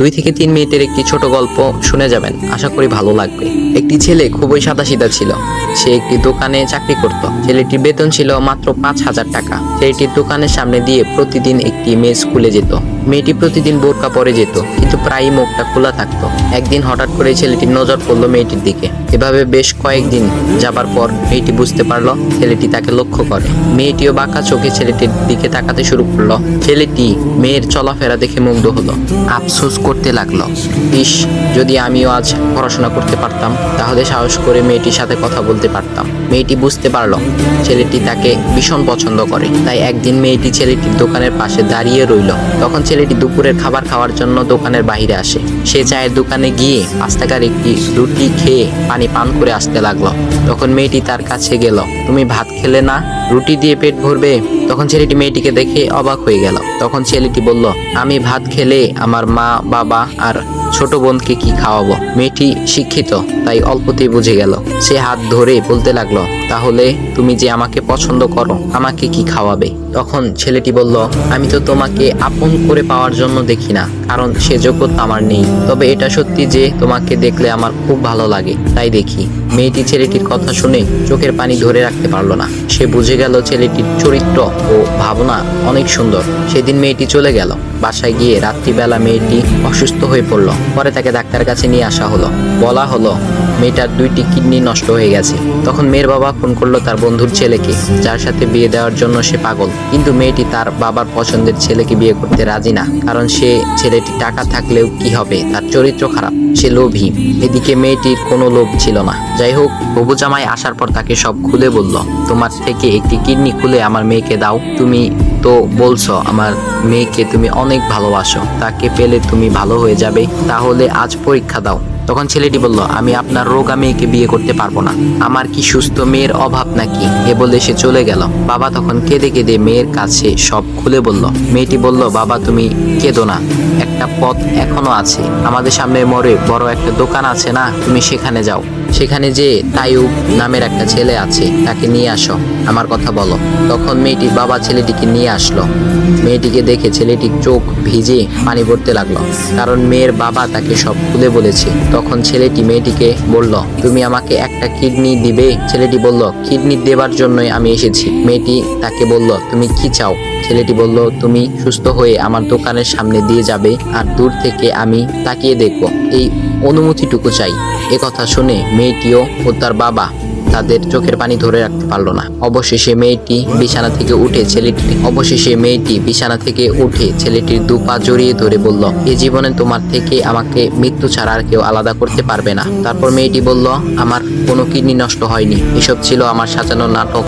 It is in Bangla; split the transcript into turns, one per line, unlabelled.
2 থেকে 3 মিনিটের একটি ছোট গল্প শুনে যাবেন, আশা করি ভালো লাগবে। একটি ছেলে খুবই সাদাসিধা ছিল। সে একটি দোকানে চাকরি করত। ছেলেটির বেতন ছিল মাত্র 5,000 টাকা। ছেলেটির দোকানের সামনে দিয়ে প্রতিদিন একটি মেয়ে স্কুলে যেত। মেয়েটি প্রতিদিন বোরকা পরে যেত, কিন্তু প্রায়ই মুখটা খোলা থাকতো। একদিন হঠাৎ করে ছেলেটির নজর পড়লো মেয়েটির দিকে। এভাবে বেশ কয়েকদিন যাবার পর মেয়েটি বুঝতে পারলো ছেলেটি তাকে লক্ষ্য করে। মেয়েটিও বাঁকা চোখে ছেলেটির দিকে তাকাতে শুরু করলো। ছেলেটি মেয়ের চলাফেরা দেখে মুগ্ধ হলো। আফসোস করতে লাগলো, ইস, যদি আমিও আজ পড়াশোনা করতে পারতাম, তাহলে সাহস করে মেয়েটির সাথে কথা বলতে পারতাম। মেয়েটি বুঝতে পারলো ছেলেটি তাকে ভীষণ পছন্দ করে। তাই একদিন মেয়েটি ছেলেটির দোকানের পাশে দাঁড়িয়ে রইল। তখন ছেলেটি দুপুরের খাবার খাওয়ার জন্য দোকানের বাইরে আসে। সে চায়ের দোকানে গিয়ে 5 টাকার একটি রুটি খেয়ে পানি পান করে আসতে লাগলো। তখন মেয়েটি তার কাছে গেল। তুমি ভাত খেলে না, রুটি দিয়ে পেট ভরবে? তখন ছেলেটি মেয়েটিকে দেখে অবাক হয়ে গেল। তখন ছেলেটি বলল, আমি ভাত খেলে আমার মা, বাবা আর ছোট বোনকে কি খাওয়াবো? মেয়েটি শিক্ষিত, তাই অল্পতেই বুঝে গেল। সে হাত ধরে বলতে লাগলো, তাহলে তুমি যে আমাকে পছন্দ করো, আমাকে কি খাওয়াবে? তখন ছেলেটি বলল, আমি তো তোমাকে আপন করে পাওয়ার জন্য দেখি না, কারণ সে যোগ্যতা আমার নেই। তবে এটা সত্যি যে তোমাকে দেখলে আমার খুব ভালো লাগে, তাই দেখি। মেয়েটি ছেলেটির কথা শুনে চোখের পানি ধরে রাখতে পারলো না। সে বুঝে গেল ছেলেটির চরিত্র ও ভাবনা অনেক সুন্দর। সেদিন মেয়েটি চলে গেল। বাসায় গিয়ে রাত্রিবেলা মেয়েটি অসুস্থ হয়ে পড়ল। পরে তাকে ডাক্তারের কাছে নিয়ে আসা হলো। বলা হলো মেয়েটার 2টি কিডনি নষ্ট হয়ে গেছে। তখন মেয়ের বাবা ফোন করলো তার বন্ধুর ছেলেকে, যার সাথে বিয়ে দেওয়ার জন্য সে পাগল। কিন্তু মেয়েটি তার বাবার পছন্দের ছেলেকে বিয়ে করতে রাজি না, কারণ সে ছেলেটি টাকা থাকলেও কি হবে, তার চরিত্র খারাপ, সে লোভী। এদিকে মেয়েটির কোনো লোভ ছিল না। যাই হোক, হবু জামাই আসার পর তাকে সব খুলে বলল, তোমার থেকে একটি কিডনি খুলে আমার মেয়েকে দাও। তুমি তো বলছো আমার মেয়েকে তুমি অনেক ভালোবাসো, তাকে পেলে তুমি ভালো হয়ে যাবে, তাহলে আজ পরীক্ষা দাও। তখন ছেলেটি বলল, আমি আপনার রোগা মেয়েকে বিয়ে করতে পারবো না, আমার কি সুস্থ মেয়ের অভাব নাকি? এ বলে সে চলে গেল। বাবা তখন কেঁদে কেঁদে মেয়ের কাছে সব খুলে বলল। মেয়েটি বলল, বাবা তুমি কেঁদো না, একটা পথ এখনো আছে। আমাদের সামনে মোড়ে বড় একটা দোকান আছে না, তুমি সেখানে যাও। সেখানে যে তাইয়ুব নামের একটা ছেলে আছে, তাকে নিয়ে আসো, আমার কথা বলো। তখন মেয়েটির বাবা ছেলেটিকে নিয়ে আসলো। মেয়েটিকে দেখে ছেলেটির চোখ ভিজে পানি পড়তে লাগলো, কারণ মেয়ের বাবা তাকে সব খুলে বলেছে। তখন ছেলেটি মেয়েটিকে বলল, তুমি আমাকে একটা কিডনি দিবে? ছেলেটি বলল, কিডনি দেবার জন্যই আমি এসেছি। মেয়েটি তাকে বলল, তুমি কি চাও? ছেলেটি বলল, তুমি সুস্থ হয়ে আমার দোকানের সামনে দিয়ে যাবে, আর দূর থেকে আমি তাকিয়ে দেখব, এই অনুমতিটুকু চাই। এ কথা শুনে মেয়েটিও ও তার বাবা তাদের চোখের পানি ধরে রাখতে পারলো না। অবশেষে মেয়েটি বিছানা থেকে উঠে ছেলেটির 2 পা জড়িয়ে ধরে বলল, এ জীবনে তোমার থেকে আমাকে মৃত্যু ছাড়া আর কেউ আলাদা করতে পারবে না। তারপর মেয়েটি বলল, আমার কোনো কিডনি নষ্ট হয়নি, এসব ছিল আমার সাজানো নাটক।